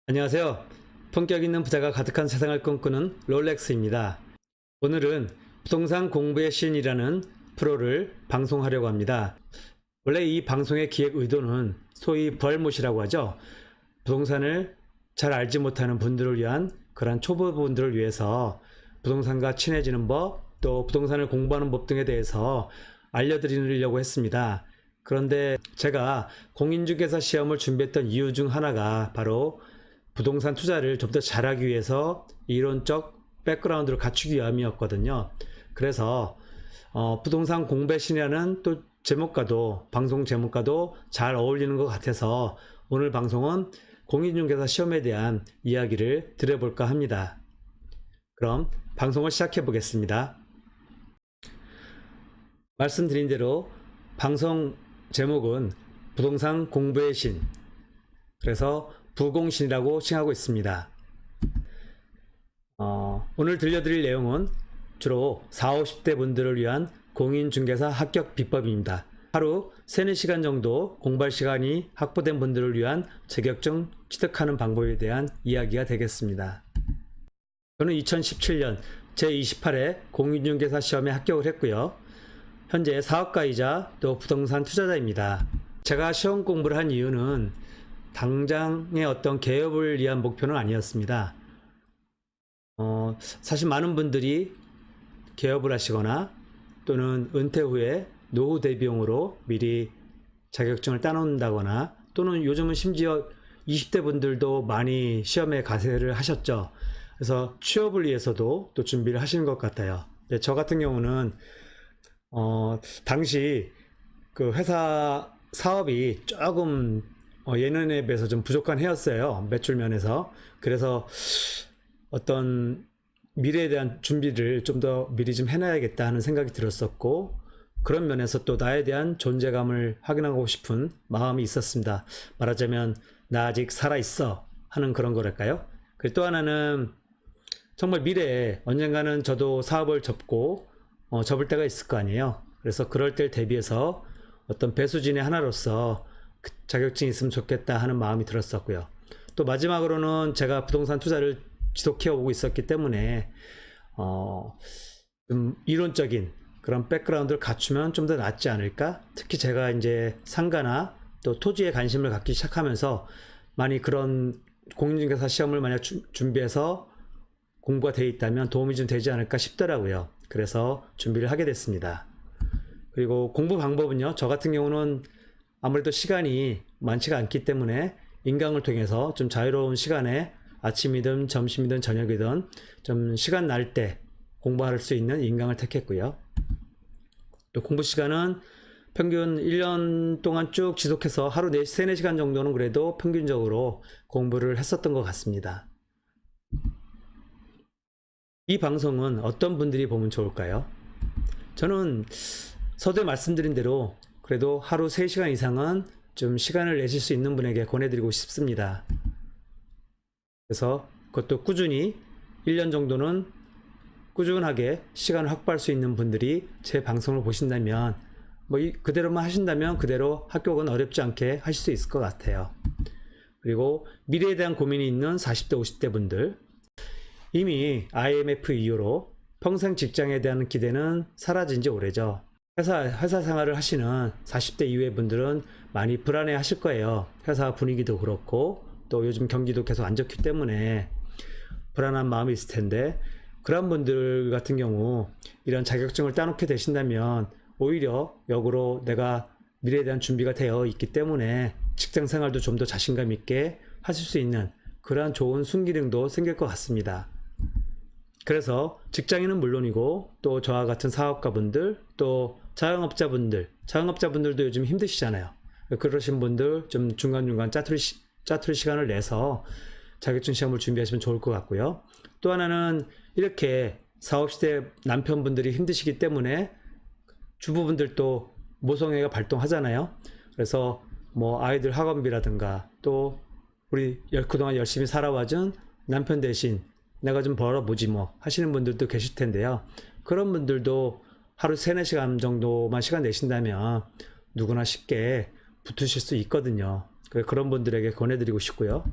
안녕하세요. 품격 있는 부자가 가득한 세상을 꿈꾸는 롤렉스입니다. 오늘은 부동산 공부의 신이라는 프로를 방송하려고 합니다. 원래 이 방송의 기획 의도는 소위 벌못이라고 하죠. 부동산을 잘 알지 못하는 분들을 위한 그런 초보분들을 위해서 부동산과 친해지는 법, 또 부동산을 공부하는 법 등에 대해서 알려드리려고 했습니다. 그런데 제가 공인중개사 시험을 준비했던 이유 중 하나가 바로 부동산 투자를 좀 더 잘하기 위해서 이론적 백그라운드를 갖추기 위함이었거든요. 그래서 부동산 공부의 신이라는 또 제목과도 방송 제목과도 잘 어울리는 것 같아서 오늘 방송은 공인중개사 시험에 대한 이야기를 드려볼까 합니다. 그럼 방송을 시작해 보겠습니다. 말씀드린 대로 방송 제목은 부동산 공부의 신, 그래서 부공신이라고 칭하고 있습니다. 오늘 들려드릴 내용은 주로 40, 50대 분들을 위한 공인중개사 합격 비법입니다. 하루 3, 4시간 정도 공부할 시간이 확보된 분들을 위한 자격증 취득하는 방법에 대한 이야기가 되겠습니다. 저는 2017년 제28회 공인중개사 시험에 합격을 했고요. 현재 사업가이자 또 부동산 투자자입니다. 제가 시험 공부를 한 이유는 당장의 어떤 개업을 위한 목표는 아니었습니다. 사실 많은 분들이 개업을 하시거나 또는 은퇴 후에 노후 대비용으로 미리 자격증을 따놓는다거나 또는 요즘은 심지어 20대 분들도 많이 시험에 가세를 하셨죠. 그래서 취업을 위해서도 또 준비를 하시는 것 같아요. 저 같은 경우는 당시 그 회사 사업이 조금 예년에 비해서 좀 부족한 해였어요. 매출 면에서. 그래서 어떤 미래에 대한 준비를 좀 더 미리 좀 해놔야겠다 하는 생각이 들었었고, 그런 면에서 또 나에 대한 존재감을 확인하고 싶은 마음이 있었습니다. 말하자면 나 아직 살아있어 하는 그런 거랄까요? 그리고 또 하나는 정말 미래에 언젠가는 저도 사업을 접고 접을 때가 있을 거 아니에요. 그래서 그럴 때를 대비해서 어떤 배수진의 하나로서 자격증이 있으면 좋겠다 하는 마음이 들었었고요. 또 마지막으로는 제가 부동산 투자를 지속해 오고 있었기 때문에 좀 이론적인 그런 백그라운드를 갖추면 좀 더 낫지 않을까? 특히 제가 이제 상가나 또 토지에 관심을 갖기 시작하면서 많이 그런 공인중개사 시험을 만약 준비해서 공부가 되어 있다면 도움이 좀 되지 않을까 싶더라고요. 그래서 준비를 하게 됐습니다. 그리고 공부 방법은요, 저 같은 경우는 아무래도 시간이 많지가 않기 때문에 인강을 통해서 좀 자유로운 시간에 아침이든 점심이든 저녁이든 좀 시간 날 때 공부할 수 있는 인강을 택했고요. 또 공부 시간은 평균 1년 동안 쭉 지속해서 하루 3, 4시간 정도는 그래도 평균적으로 공부를 했었던 것 같습니다. 이 방송은 어떤 분들이 보면 좋을까요? 저는 서두에 말씀드린 대로 그래도 하루 3시간 이상은 좀 시간을 내실 수 있는 분에게 권해드리고 싶습니다. 그래서 그것도 꾸준히 1년 정도는 꾸준하게 시간을 확보할 수 있는 분들이 제 방송을 보신다면 그대로만 하신다면 그대로 합격은 어렵지 않게 하실 수 있을 것 같아요. 그리고 미래에 대한 고민이 있는 40대 50대 분들, 이미 IMF 이후로 평생 직장에 대한 기대는 사라진 지 오래죠. 회사 생활을 하시는 40대 이후의 분들은 많이 불안해 하실 거예요. 회사 분위기도 그렇고 또 요즘 경기도 계속 안 좋기 때문에 불안한 마음이 있을 텐데, 그런 분들 같은 경우 이런 자격증을 따놓게 되신다면 오히려 역으로 내가 미래에 대한 준비가 되어 있기 때문에 직장 생활도 좀 더 자신감 있게 하실 수 있는 그러한 좋은 순기능도 생길 것 같습니다. 그래서 직장인은 물론이고 또 저와 같은 사업가분들, 또 자영업자분들도 요즘 힘드시잖아요. 그러신 분들 좀 중간중간 짜투리 시간을 내서 자격증 시험을 준비하시면 좋을 것 같고요. 또 하나는 이렇게 40, 50대 남편분들이 힘드시기 때문에 주부분들도 모성애가 발동하잖아요. 그래서 아이들 학원비라든가 또 우리 그동안 열심히 살아와준 남편 대신 내가 좀 벌어보지 하시는 분들도 계실 텐데요. 그런 분들도 하루 3, 4시간 정도만 시간 내신다면 누구나 쉽게 붙으실 수 있거든요. 그런 분들에게 권해드리고 싶고요.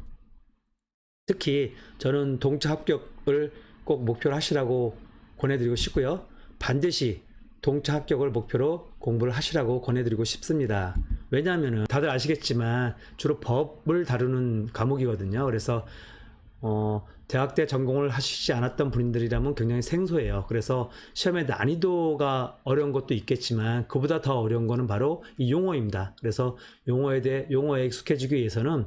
특히 저는 동차 합격을 꼭 목표로 하시라고 권해드리고 싶고요. 반드시 동차 합격을 목표로 공부를 하시라고 권해드리고 싶습니다. 왜냐하면 다들 아시겠지만 주로 법을 다루는 과목이거든요. 그래서 대학 때 전공을 하시지 않았던 분들이라면 굉장히 생소해요. 그래서 시험의 난이도가 어려운 것도 있겠지만 그보다 더 어려운 거는 바로 이 용어입니다. 그래서 용어에 익숙해지기 위해서는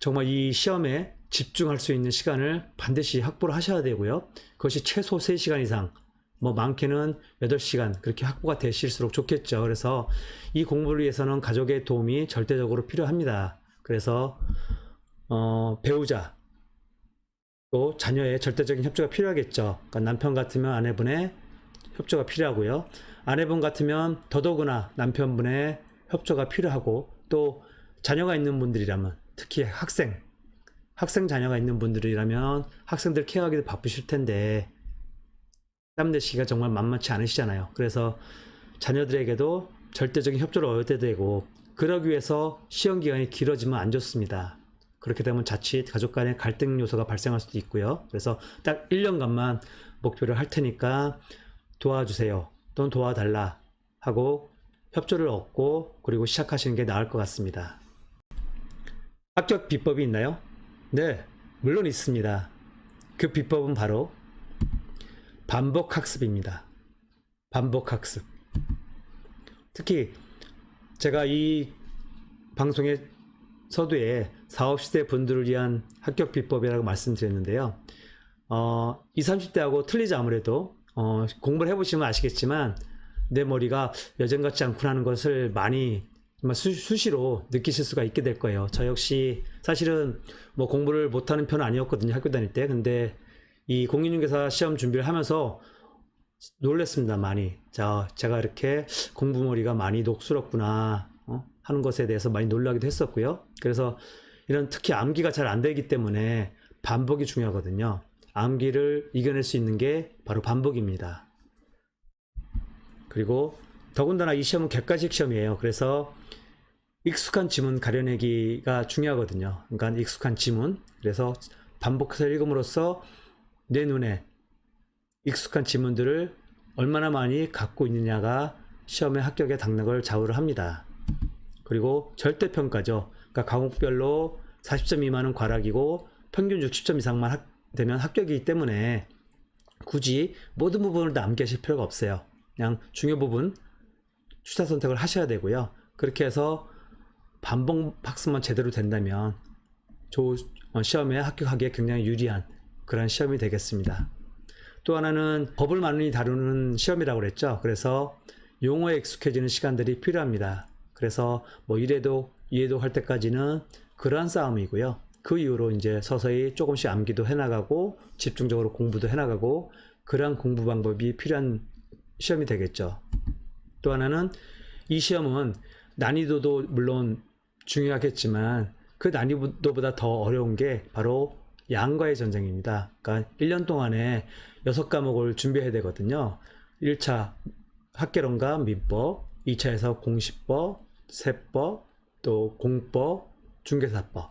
정말 이 시험에 집중할 수 있는 시간을 반드시 확보를 하셔야 되고요. 그것이 최소 3시간 이상, 뭐 많게는 8시간 그렇게 확보가 되실수록 좋겠죠. 그래서 이 공부를 위해서는 가족의 도움이 절대적으로 필요합니다. 그래서 배우자 또 자녀의 절대적인 협조가 필요하겠죠. 그러니까 남편 같으면 아내분의 협조가 필요하고요. 아내분 같으면 더더구나 남편분의 협조가 필요하고, 또 자녀가 있는 분들이라면, 특히 학생 자녀가 있는 분들이라면 학생들 케어하기도 바쁘실 텐데 땀 내시기가 정말 만만치 않으시잖아요. 그래서 자녀들에게도 절대적인 협조를 얻어야 되고, 그러기 위해서 시험 기간이 길어지면 안 좋습니다. 그렇게 되면 자칫 가족 간의 갈등 요소가 발생할 수도 있고요. 그래서 딱 1년간만 목표를 할 테니까 도와주세요 또는 도와달라 하고 협조를 얻고 그리고 시작하시는 게 나을 것 같습니다. 합격 비법이 있나요? 네, 물론 있습니다. 그 비법은 바로 반복학습입니다. 반복학습. 특히 제가 이 방송의 서두에 사업시대 분들을 위한 합격 비법이라고 말씀드렸는데요. 20, 30대하고 틀리지 아무래도 공부를 해보시면 아시겠지만 내 머리가 여전 같지 않구나 하는 것을 많이 수시로 느끼실 수가 있게 될 거예요. 저 역시 사실은 뭐 공부를 못하는 편은 아니었거든요, 학교 다닐 때. 근데 이 공인중개사 시험 준비를 하면서 놀랬습니다, 많이. 제가 이렇게 공부머리가 많이 녹슬었구나 하는 것에 대해서 많이 놀라기도 했었고요. 그래서 이런 특히 암기가 잘 안 되기 때문에 반복이 중요하거든요. 암기를 이겨낼 수 있는 게 바로 반복입니다. 그리고 더군다나 이 시험은 객관식 시험이에요. 그래서 익숙한 지문 가려내기가 중요하거든요. 그러니까 익숙한 지문, 그래서 반복해서 읽음으로써 내 눈에 익숙한 지문들을 얼마나 많이 갖고 있느냐가 시험의 합격의 당락을 좌우를 합니다. 그리고 절대평가죠. 그러니까 과목별로 40점 미만은 과락이고 평균 60점 이상만 되면 합격이기 때문에 굳이 모든 부분을 다 암기하실 필요가 없어요. 그냥 중요 부분 취사 선택을 하셔야 되고요. 그렇게 해서 반복 학습만 제대로 된다면 시험에 합격하기에 굉장히 유리한 그런 시험이 되겠습니다. 또 하나는 법을 많이 다루는 시험이라고 그랬죠. 그래서 용어에 익숙해지는 시간들이 필요합니다. 그래서 뭐 이해도 할 때까지는 그러한 싸움이고요. 그 이후로 이제 서서히 조금씩 암기도 해나가고 집중적으로 공부도 해나가고 그러한 공부 방법이 필요한 시험이 되겠죠. 또 하나는 이 시험은 난이도도 물론 중요하겠지만 그 난이도보다 더 어려운 게 바로 양과의 전쟁입니다. 그러니까 1년 동안에 6과목을 준비해야 되거든요. 1차 학개론과 민법, 2차에서 공시법, 세법, 또 공법, 중개사법,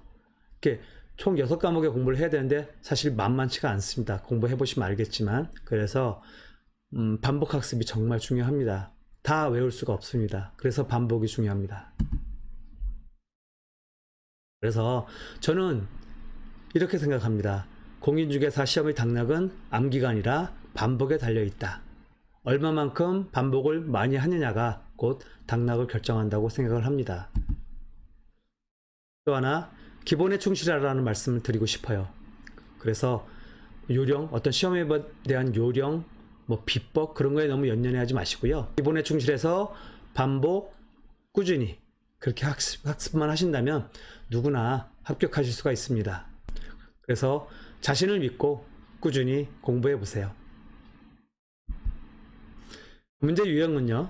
이렇게 총 6과목의 공부를 해야 되는데 사실 만만치가 않습니다. 공부해보시면 알겠지만. 그래서 반복학습이 정말 중요합니다. 다 외울 수가 없습니다. 그래서 반복이 중요합니다. 그래서 저는 이렇게 생각합니다. 공인중개사 시험의 당락은 암기가 아니라 반복에 달려있다. 얼마만큼 반복을 많이 하느냐가 곧 당락을 결정한다고 생각을 합니다. 또 하나, 기본에 충실하라는 말씀을 드리고 싶어요. 그래서 요령, 어떤 시험에 대한 요령, 뭐 비법 그런 거에 너무 연연해 하지 마시고요. 기본에 충실해서 반복, 꾸준히 그렇게 학습만 하신다면 누구나 합격하실 수가 있습니다. 그래서 자신을 믿고 꾸준히 공부해 보세요. 문제 유형은요,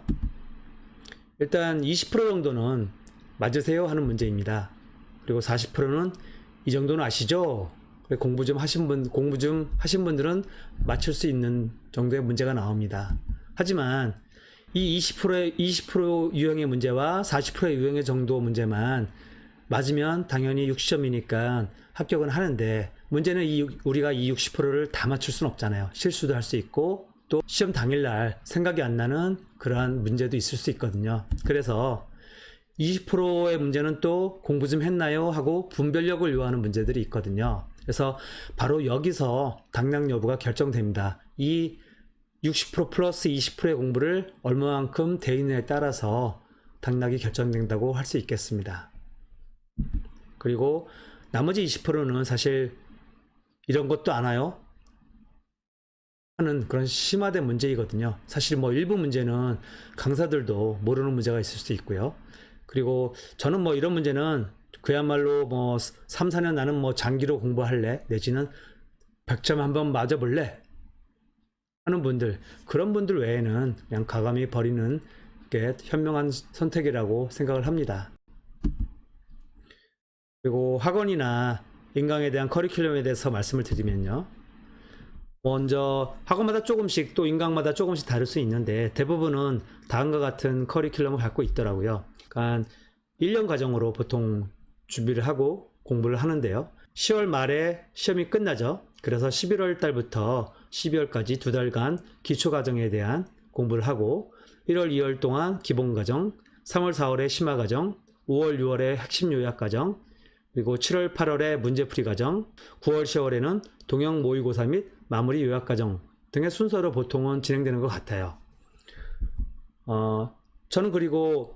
일단 20% 정도는 맞으세요 하는 문제입니다. 그리고 40%는 이 정도는 아시죠? 공부 좀 하신 분들은 맞출 수 있는 정도의 문제가 나옵니다. 하지만 이 20% 유형의 문제와 40%의 유형의 정도 문제만 맞으면 당연히 60점이니까 합격은 하는데, 문제는 우리가 이 60%를 다 맞출 수는 없잖아요. 실수도 할 수 있고 또 시험 당일날 생각이 안 나는 그러한 문제도 있을 수 있거든요. 그래서 20%의 문제는 또 공부 좀 했나요? 하고 분별력을 요하는 문제들이 있거든요. 그래서 바로 여기서 당락 여부가 결정됩니다. 이 60% 플러스 20%의 공부를 얼마만큼 되느냐에 따라서 당락이 결정된다고 할 수 있겠습니다. 그리고 나머지 20%는 사실 이런 것도 아나요? 하는 그런 심화된 문제이거든요. 사실 뭐 일부 문제는 강사들도 모르는 문제가 있을 수 있고요. 그리고 저는 뭐 이런 문제는 그야말로 뭐 3, 4년 나는 뭐 장기로 공부할래 내지는 100점 한번 맞아볼래 하는 분들, 그런 분들 외에는 그냥 과감히 버리는 게 현명한 선택이라고 생각을 합니다. 그리고 학원이나 인강에 대한 커리큘럼에 대해서 말씀을 드리면요, 먼저 학원마다 조금씩 또 인강마다 조금씩 다를 수 있는데 대부분은 다음과 같은 커리큘럼을 갖고 있더라고요. 그러니까 1년 과정으로 보통 준비를 하고 공부를 하는데요, 10월 말에 시험이 끝나죠. 그래서 11월 달부터 12월까지 2달간 기초과정에 대한 공부를 하고, 1월 2월 동안 기본과정, 3월 4월에 심화과정, 5월 6월에 핵심 요약과정, 그리고 7월 8월에 문제풀이 과정, 9월 10월에는 동형 모의고사 및 마무리 요약과정 등의 순서로 보통은 진행되는 것 같아요. 저는 그리고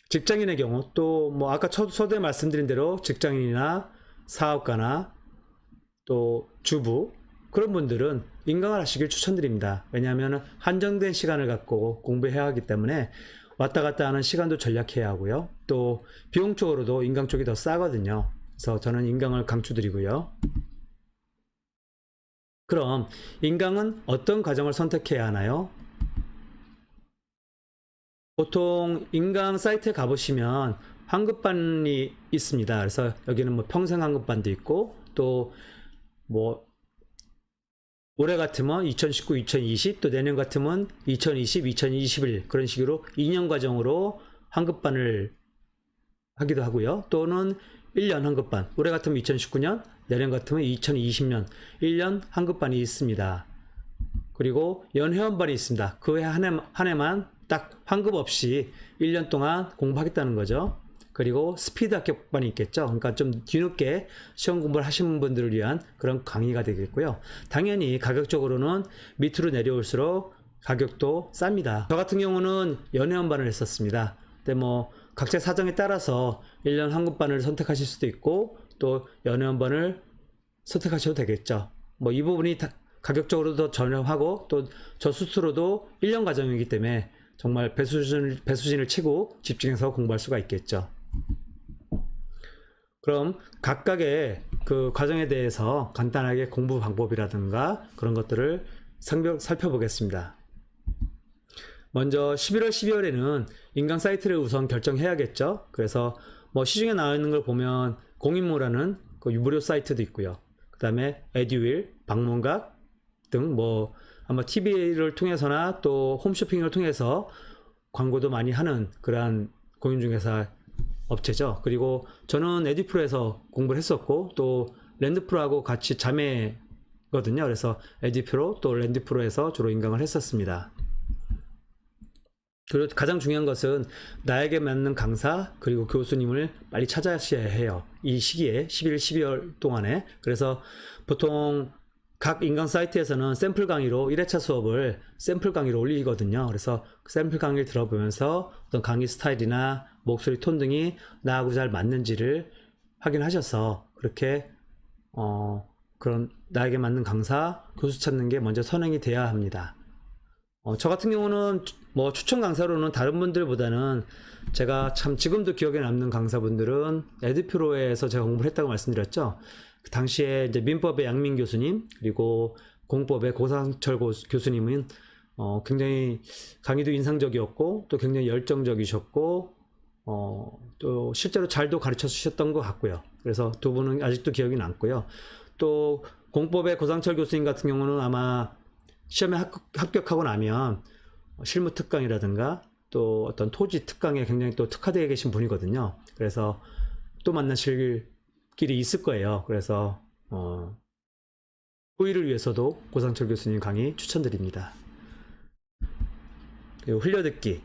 직장인의 경우 또 뭐 아까 서두에 말씀드린 대로 직장인이나 사업가나 또 주부, 그런 분들은 인강을 하시길 추천드립니다. 왜냐하면 한정된 시간을 갖고 공부해야 하기 때문에 왔다 갔다 하는 시간도 절약해야 하고요. 또 비용적으로도 인강 쪽이 더 싸거든요. 그래서 저는 인강을 강추드리고요. 그럼 인강은 어떤 과정을 선택해야 하나요? 보통 인강 사이트에 가보시면 환급반이 있습니다. 그래서 여기는 뭐 평생 환급반도 있고, 또 뭐 올해 같으면 2019, 2020, 또 내년 같으면 2020, 2021, 그런 식으로 2년 과정으로 환급반을 하기도 하고요. 또는 1년 환급반, 올해 같으면 2019년, 내년 같으면 2020년 1년 환급반이 있습니다. 그리고 연회원반이 있습니다. 그 해 한 해만 딱 환급 없이 1년 동안 공부하겠다는 거죠. 그리고 스피드 합격반이 있겠죠. 그러니까 좀 뒤늦게 시험 공부를 하시는 분들을 위한 그런 강의가 되겠고요. 당연히 가격적으로는 밑으로 내려올수록 가격도 쌉니다. 저 같은 경우는 연회원반을 했었습니다. 근데 뭐 각자 사정에 따라서 1년 환급반을 선택하실 수도 있고 또 연회원반을 선택하셔도 되겠죠. 뭐 이 부분이 가격적으로도 더 저렴하고 또 저 스스로도 1년 과정이기 때문에 정말 배수진을 치고 집중해서 공부할 수가 있겠죠. 그럼 각각의 그 과정에 대해서 간단하게 공부 방법이라든가 그런 것들을 살펴보겠습니다. 먼저 11월, 12월에는 인강 사이트를 우선 결정해야겠죠. 그래서 뭐 시중에 나와 있는 걸 보면 공인모라는 그 무료 사이트도 있고요. 그 다음에 에듀윌, 방문각 등 뭐 아마 TV를 통해서나 또 홈쇼핑을 통해서 광고도 많이 하는 그러한 공인중개사 업체죠. 그리고 저는 에듀프로에서 공부를 했었고 또 랜드프로하고 같이 자매거든요. 그래서 에듀프로 또 랜드프로에서 주로 인강을 했었습니다. 그리고 가장 중요한 것은 나에게 맞는 강사 그리고 교수님을 빨리 찾아셔야 해요. 이 시기에 11, 12월 동안에. 그래서 보통 각 인강 사이트에서는 샘플 강의로 1회차 수업을 샘플 강의로 올리거든요. 그래서 그 샘플 강의를 들어보면서 어떤 강의 스타일이나 목소리 톤 등이 나하고 잘 맞는지를 확인하셔서 그렇게 그런 나에게 맞는 강사, 교수 찾는 게 먼저 선행이 돼야 합니다. 저 같은 경우는 뭐 추천 강사로는 다른 분들보다는 제가 참 지금도 기억에 남는 강사분들은 에듀프로에서 제가 공부를 했다고 말씀드렸죠. 그 당시에 이제 민법의 양민 교수님 그리고 공법의 고상철 교수님은 굉장히 강의도 인상적이었고 또 굉장히 열정적이셨고 또 실제로 잘도 가르쳐 주셨던 것 같고요. 그래서 두 분은 아직도 기억이 남고요. 또 공법의 고상철 교수님 같은 경우는 아마 시험에 합격하고 나면 실무 특강이라든가 또 어떤 토지 특강에 굉장히 또 특화되어 계신 분이거든요. 그래서 또 만나실 길이 있을 거예요. 그래서 후위를 위해서도 고상철 교수님 강의 추천드립니다. 그리고 흘려듣기.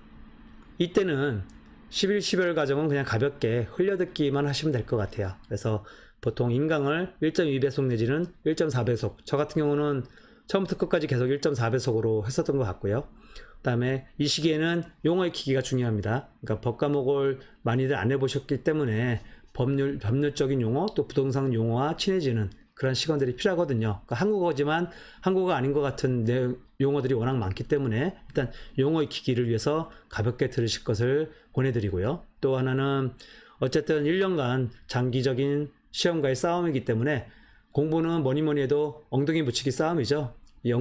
이때는 11, 12월 과정은 그냥 가볍게 흘려듣기만 하시면 될 것 같아요. 그래서 보통 인강을 1.2배속 내지는 1.4배속, 저 같은 경우는 처음부터 끝까지 계속 1.4배속으로 했었던 것 같고요. 그 다음에 이 시기에는 용어 익히기가 중요합니다. 그러니까 법 과목을 많이들 안 해보셨기 때문에 법률적인 용어, 또 부동산 용어와 친해지는 그런 시간들이 필요하거든요. 그러니까 한국어지만 한국어 아닌 것 같은 용어들이 워낙 많기 때문에 일단 용어 익히기를 위해서 가볍게 들으실 것을 권해드리고요. 또 하나는 어쨌든 1년간 장기적인 시험과의 싸움이기 때문에 공부는 뭐니 해도 엉덩이 붙이기 싸움이죠. 이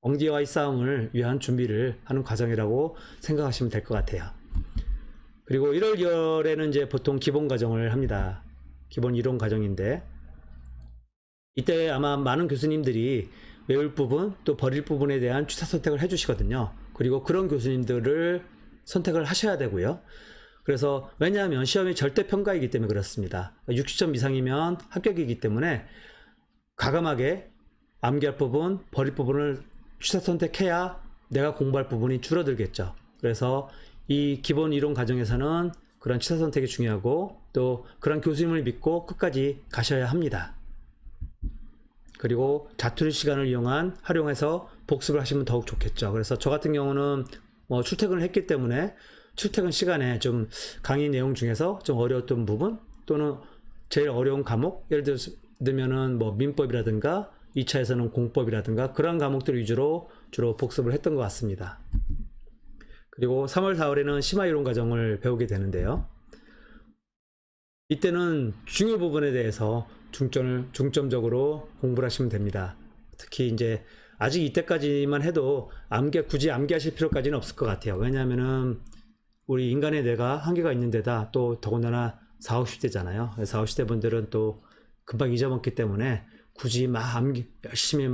엉디와의 싸움을 위한 준비를 하는 과정이라고 생각하시면 될 것 같아요. 그리고 1월, 2월에는 이제 보통 기본 과정을 합니다. 기본 이론 과정인데 이때 아마 많은 교수님들이 외울 부분 또 버릴 부분에 대한 취사 선택을 해주시거든요. 그리고 그런 교수님들을 선택을 하셔야 되고요. 그래서 왜냐하면 시험이 절대평가이기 때문에 그렇습니다. 60점 이상이면 합격이기 때문에 과감하게 암기할 부분, 버릴 부분을 취사 선택해야 내가 공부할 부분이 줄어들겠죠. 그래서 이 기본 이론 과정에서는 그런 취사 선택이 중요하고 또 그런 교수님을 믿고 끝까지 가셔야 합니다. 그리고 자투리 시간을 활용해서 복습을 하시면 더욱 좋겠죠. 그래서 저 같은 경우는 출퇴근을 했기 때문에 출퇴근 시간에 좀 강의 내용 중에서 좀 어려웠던 부분 또는 제일 어려운 과목, 예를 들면은 뭐 민법이라든가 2차에서는 공법이라든가 그런 과목들 위주로 주로 복습을 했던 것 같습니다. 그리고 3월, 4월에는 심화이론 과정을 배우게 되는데요. 이때는 중요 부분에 대해서 중점적으로 공부를 하시면 됩니다. 특히 이제 아직 이때까지만 해도 굳이 암기하실 필요까지는 없을 것 같아요. 왜냐하면은 우리 인간의 뇌가 한계가 있는 데다 또 더군다나 40, 50대잖아요. 40, 50대 분들은 또 금방 잊어먹기 때문에 굳이 열심히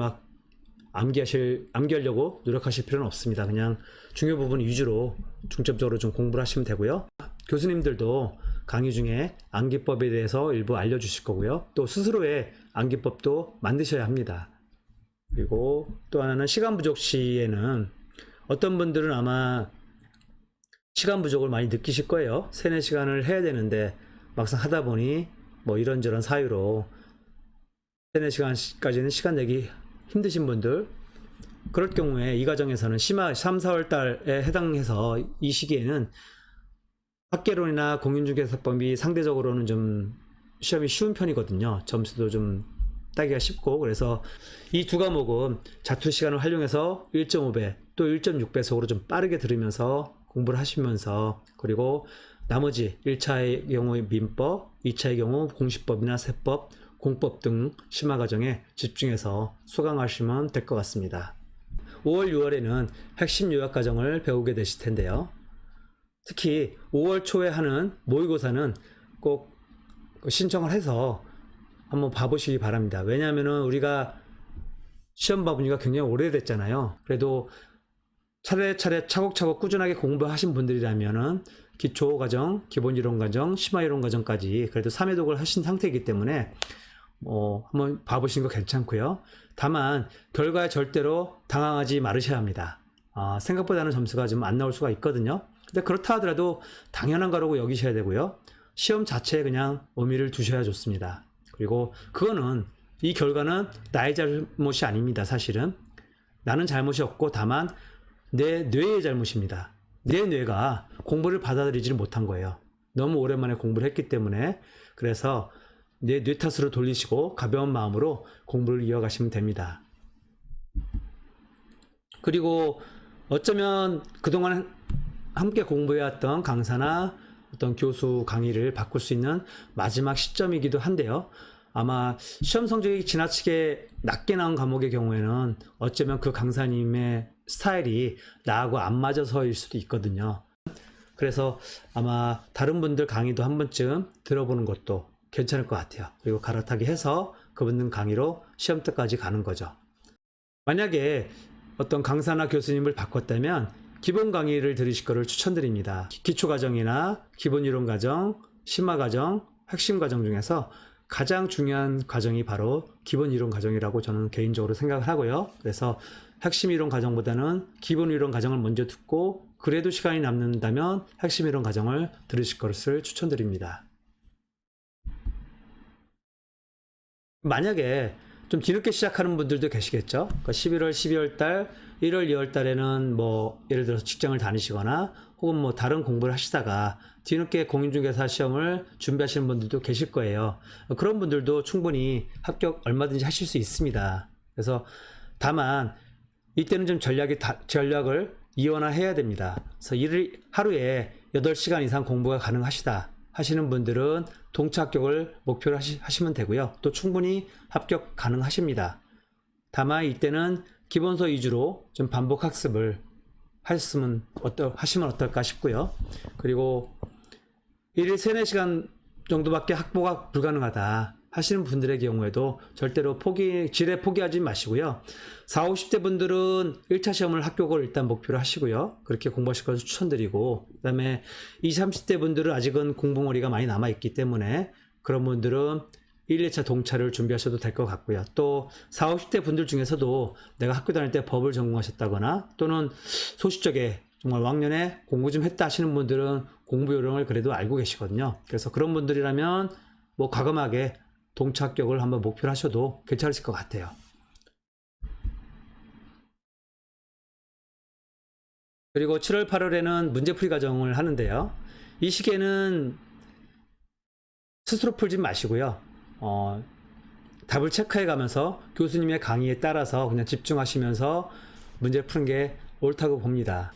암기하려고 노력하실 필요는 없습니다. 그냥 중요 부분 위주로 중점적으로 좀 공부를 하시면 되고요. 교수님들도 강의 중에 암기법에 대해서 일부 알려주실 거고요. 또 스스로의 암기법도 만드셔야 합니다. 그리고 또 하나는 시간 부족 시에는 어떤 분들은 아마 시간 부족을 많이 느끼실 거예요. 3, 4시간을 해야 되는데 막상 하다 보니 뭐 이런저런 사유로 3, 4시간까지는 시간 내기 힘드신 분들, 그럴 경우에 이 과정에서는 심화 3, 4월 달에 해당해서 이 시기에는 학계론이나 공인중개사법이 상대적으로는 좀 시험이 쉬운 편이거든요. 점수도 좀 따기가 쉽고, 그래서 이 두 과목은 자투리 시간을 활용해서 1.5배 또 1.6배속으로 좀 빠르게 들으면서 공부를 하시면서, 그리고 나머지 1차의 경우 민법, 2차의 경우 공시법이나 세법, 공법 등 심화 과정에 집중해서 수강하시면 될 것 같습니다. 5월, 6월에는 핵심 요약 과정을 배우게 되실 텐데요. 특히 5월 초에 하는 모의고사는 꼭 신청을 해서 한번 봐보시기 바랍니다. 왜냐하면 우리가 시험 봐본 지가 굉장히 오래됐잖아요. 그래도 차례차례 차곡차곡 꾸준하게 공부하신 분들이라면은 기초 과정, 기본 이론 과정, 심화 이론 과정까지 그래도 3회독을 하신 상태이기 때문에 한번 봐보시는 거 괜찮고요. 다만 결과에 절대로 당황하지 말으셔야 합니다. 생각보다는 점수가 좀 안 나올 수가 있거든요. 근데 그렇다 하더라도 당연한 거라고 여기셔야 되고요. 시험 자체에 그냥 의미를 두셔야 좋습니다. 그리고 이 결과는 나의 잘못이 아닙니다. 사실은 나는 잘못이 없고 다만 내 뇌의 잘못입니다. 내 뇌가 공부를 받아들이지를 못한 거예요. 너무 오랜만에 공부를 했기 때문에. 그래서 내 뇌 탓으로 돌리시고 가벼운 마음으로 공부를 이어가시면 됩니다. 그리고 어쩌면 그동안 함께 공부해왔던 강사나 어떤 교수 강의를 바꿀 수 있는 마지막 시점이기도 한데요. 아마 시험 성적이 지나치게 낮게 나온 과목의 경우에는 어쩌면 그 강사님의 스타일이 나하고 안 맞아서일 수도 있거든요. 그래서 아마 다른 분들 강의도 한 번쯤 들어보는 것도 괜찮을 것 같아요. 그리고 갈아타기 해서 그분들 강의로 시험 때까지 가는 거죠. 만약에 어떤 강사나 교수님을 바꿨다면 기본 강의를 들으실 거를 추천드립니다. 기초 과정이나 기본 이론 과정, 심화 과정, 핵심 과정 중에서 가장 중요한 과정이 바로 기본 이론 과정이라고 저는 개인적으로 생각을 하고요. 그래서 핵심 이론 과정보다는 기본 이론 과정을 먼저 듣고 그래도 시간이 남는다면 핵심 이론 과정을 들으실 것을 추천드립니다. 만약에 좀 뒤늦게 시작하는 분들도 계시겠죠. 그러니까 11월, 12월 달, 1월, 2월 달에는 뭐 예를 들어서 직장을 다니시거나 혹은 뭐 다른 공부를 하시다가 뒤늦게 공인중개사 시험을 준비하시는 분들도 계실 거예요. 그런 분들도 충분히 합격 얼마든지 하실 수 있습니다. 그래서 다만 이때는 좀 전략을 이원화해야 됩니다. 그래서 하루에 8시간 이상 공부가 가능하시다 하시는 분들은 동차 합격을 목표로 하시면 되고요. 또 충분히 합격 가능하십니다. 다만 이때는 기본서 위주로 좀 반복 학습을 하시면 어떨까 싶고요. 그리고 일일 3, 4시간 정도밖에 확보가 불가능하다 하시는 분들의 경우에도 절대로 지레 포기하지 마시고요. 40, 50대 분들은 1차 시험을 합격을 일단 목표로 하시고요. 그렇게 공부하실 것을 추천드리고, 그 다음에 20, 30대 분들은 아직은 공부머리가 많이 남아있기 때문에 그런 분들은 1, 2차 동차를 준비하셔도 될 것 같고요. 또 40, 50대 분들 중에서도 내가 학교 다닐 때 법을 전공하셨다거나 또는 소시적에 정말 왕년에 공부 좀 했다 하시는 분들은 공부 요령을 그래도 알고 계시거든요. 그래서 그런 분들이라면 뭐 과감하게 동차 합격을 한번 목표로 하셔도 괜찮으실 것 같아요. 그리고 7월, 8월에는 문제풀이 과정을 하는데요. 이 시기에는 스스로 풀지 마시고요. 답을 체크해 가면서 교수님의 강의에 따라서 그냥 집중하시면서 문제 푸는 게 옳다고 봅니다.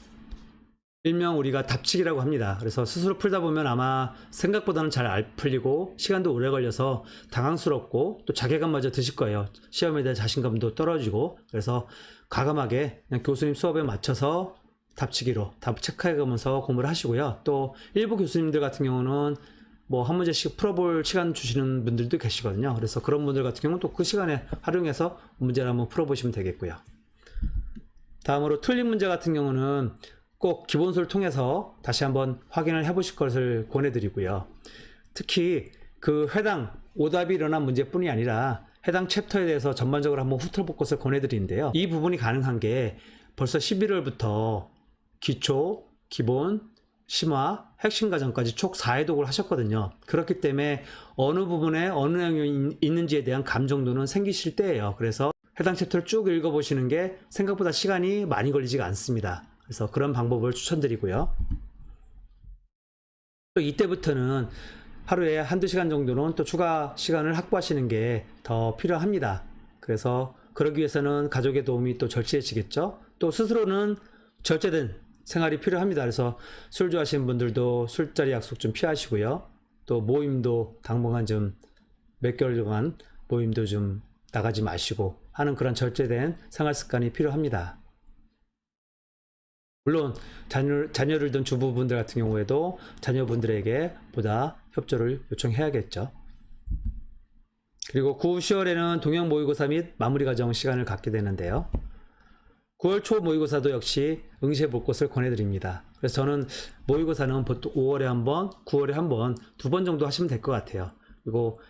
일명 우리가 답치기라고 합니다. 그래서 스스로 풀다 보면 아마 생각보다는 잘 안 풀리고 시간도 오래 걸려서 당황스럽고 또 자괴감마저 드실 거예요. 시험에 대한 자신감도 떨어지고. 그래서 과감하게 그냥 교수님 수업에 맞춰서 답치기로 답 체크해가면서 공부를 하시고요. 또 일부 교수님들 같은 경우는 뭐 한 문제씩 풀어볼 시간 주시는 분들도 계시거든요. 그래서 그런 분들 같은 경우는 또 그 시간에 활용해서 문제를 한번 풀어보시면 되겠고요. 다음으로 틀린 문제 같은 경우는 꼭 기본서를 통해서 다시 한번 확인을 해보실 것을 권해드리고요. 특히 그 해당 오답이 일어난 문제뿐이 아니라 해당 챕터에 대해서 전반적으로 한번 훑어볼 것을 권해드리는데요. 이 부분이 가능한 게 벌써 11월부터 기초, 기본, 심화, 핵심 과정까지 총 4회독을 하셨거든요. 그렇기 때문에 어느 부분에 어느 내용이 있는지에 대한 감 정도는 생기실 때예요. 그래서 해당 챕터를 쭉 읽어보시는 게 생각보다 시간이 많이 걸리지가 않습니다. 그래서 그런 방법을 추천드리고요. 또 이때부터는 하루에 한두 시간 정도는 또 추가 시간을 확보하시는 게 더 필요합니다. 그래서 그러기 위해서는 가족의 도움이 또 절실해지겠죠. 또 스스로는 절제된 생활이 필요합니다. 그래서 술 좋아하시는 분들도 술자리 약속 좀 피하시고요. 또 모임도 당분간 좀 몇 개월 동안 모임도 좀 나가지 마시고 하는 그런 절제된 생활 습관이 필요합니다. 물론 자녀를 둔 주부분들 같은 경우에도 자녀분들에게 보다 협조를 요청해야겠죠. 그리고 9, 10월에는 동형 모의고사 및 마무리 과정 시간을 갖게 되는데요. 9월 초 모의고사도 역시 응시해 볼 것을 권해드립니다. 그래서 저는 모의고사는 보통 5월에 한 번, 9월에 한 번, 2번 정도 하시면 될 것 같아요. 그리고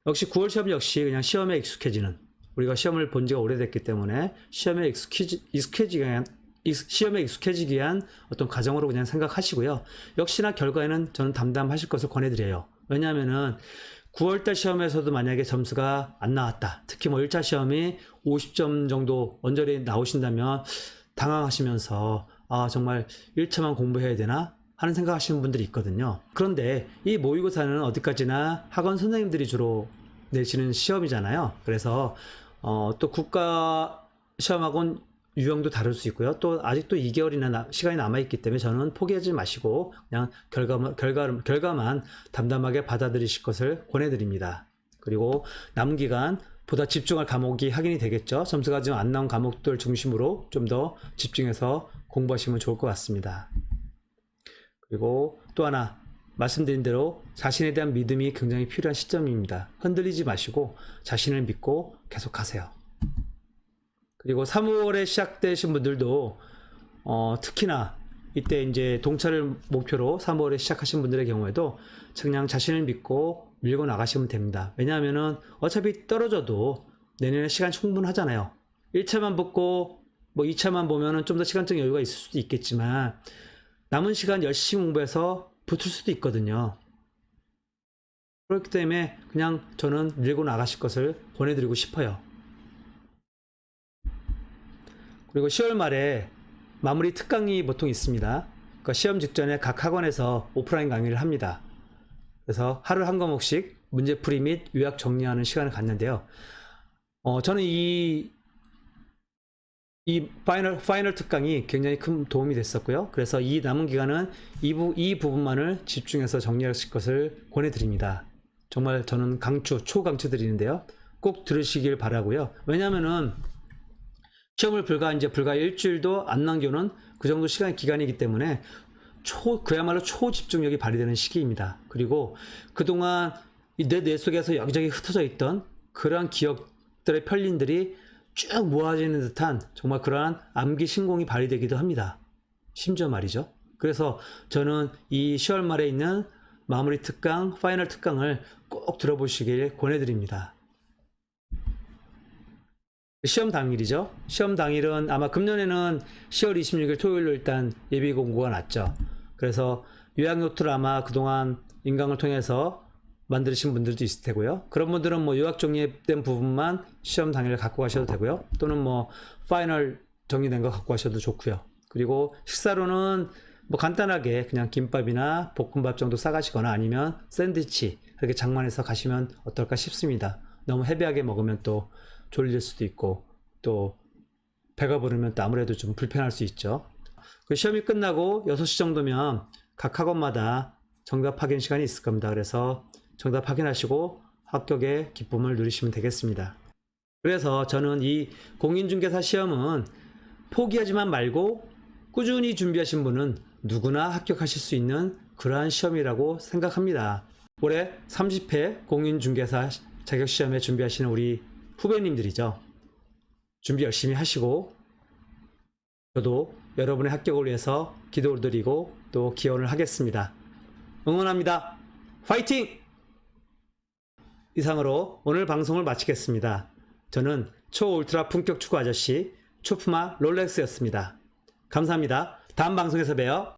역시 9월 시험 역시 그냥 시험에 익숙해지는, 우리가 시험을 본 지가 오래됐기 때문에 시험에 익숙해지기 위한 어떤 과정으로 그냥 생각하시고요. 역시나 결과에는 저는 담담하실 것을 권해드려요. 왜냐하면은 9월달 시험에서도 만약에 점수가 안 나왔다. 특히 뭐 1차 시험이 50점 정도 언저리 나오신다면 당황하시면서 아 정말 1차만 공부해야 되나? 하는 생각하시는 분들이 있거든요. 그런데 이 모의고사는 어디까지나 학원 선생님들이 주로 내시는 시험이잖아요. 그래서 또 국가 시험학원 유형도 다를 수 있고요. 또 아직도 2개월이나 시간이 남아있기 때문에 저는 포기하지 마시고 그냥 결과만 담담하게 받아들이실 것을 권해드립니다. 그리고 남은 기간 보다 집중할 과목이 확인이 되겠죠. 점수가 지금 안 나온 과목들 중심으로 좀 더 집중해서 공부하시면 좋을 것 같습니다. 그리고 또 하나 말씀드린 대로 자신에 대한 믿음이 굉장히 필요한 시점입니다. 흔들리지 마시고 자신을 믿고 계속하세요. 그리고 3월에 시작되신 분들도 특히나 이때 이제 동차를 목표로 3월에 시작하신 분들의 경우에도 그냥 자신을 믿고 밀고 나가시면 됩니다. 왜냐하면은 어차피 떨어져도 내년에 시간 충분하잖아요. 1차만 붙고 뭐 2차만 보면은 좀 더 시간적 여유가 있을 수도 있겠지만 남은 시간 열심히 공부해서 붙을 수도 있거든요. 그렇기 때문에 그냥 저는 밀고 나가실 것을 권해드리고 싶어요. 그리고 10월 말에 마무리 특강이 보통 있습니다. 그러니까 시험 직전에 각 학원에서 오프라인 강의를 합니다. 그래서 하루 한 과목씩 문제풀이 및 요약 정리하는 시간을 갖는데요. 저는 이 파이널 특강이 굉장히 큰 도움이 됐었고요. 그래서 이 남은 기간은 이 부분만을 집중해서 정리하실 것을 권해드립니다. 정말 저는 초강추 드리는데요. 꼭 들으시길 바라고요. 왜냐면은 시험을 불과 일주일도 안 남겨놓은 그 정도 시간 기간이기 때문에 그야말로 초집중력이 발휘되는 시기입니다. 그리고 그동안 내 뇌 속에서 여기저기 흩어져 있던 그러한 기억들의 편린들이 쭉 모아지는 듯한 정말 그러한 암기 신공이 발휘되기도 합니다. 심지어 말이죠. 그래서 저는 이 10월 말에 있는 마무리 특강, 파이널 특강을 꼭 들어보시길 권해드립니다. 시험 당일이죠. 시험 당일은 아마 금년에는 10월 26일 토요일로 일단 예비 공고가 났죠. 그래서 요약 노트를 아마 그동안 인강을 통해서 만드신 분들도 있을 테고요. 그런 분들은 뭐 요약 정리된 부분만 시험 당일 갖고 가셔도 되고요. 또는 뭐 파이널 정리된 거 갖고 가셔도 좋고요. 그리고 식사로는 뭐 간단하게 그냥 김밥이나 볶음밥 정도 싸가시거나 아니면 샌드위치 이렇게 장만해서 가시면 어떨까 싶습니다. 너무 헤비하게 먹으면 또 졸릴 수도 있고 또 배가 부르면 또 아무래도 좀 불편할 수 있죠. 그 시험이 끝나고 6시 정도면 각 학원마다 정답 확인 시간이 있을 겁니다. 그래서 정답 확인하시고 합격의 기쁨을 누리시면 되겠습니다. 그래서 저는 이 공인중개사 시험은 포기하지만 말고 꾸준히 준비하신 분은 누구나 합격하실 수 있는 그러한 시험이라고 생각합니다. 올해 30회 공인중개사 자격시험에 준비하시는 우리 후배님들이죠. 준비 열심히 하시고 저도 여러분의 합격을 위해서 기도를 드리고 또 기원을 하겠습니다. 응원합니다. 파이팅! 이상으로 오늘 방송을 마치겠습니다. 저는 초울트라 품격 축구 아저씨 초프마 롤렉스였습니다. 감사합니다. 다음 방송에서 봬요.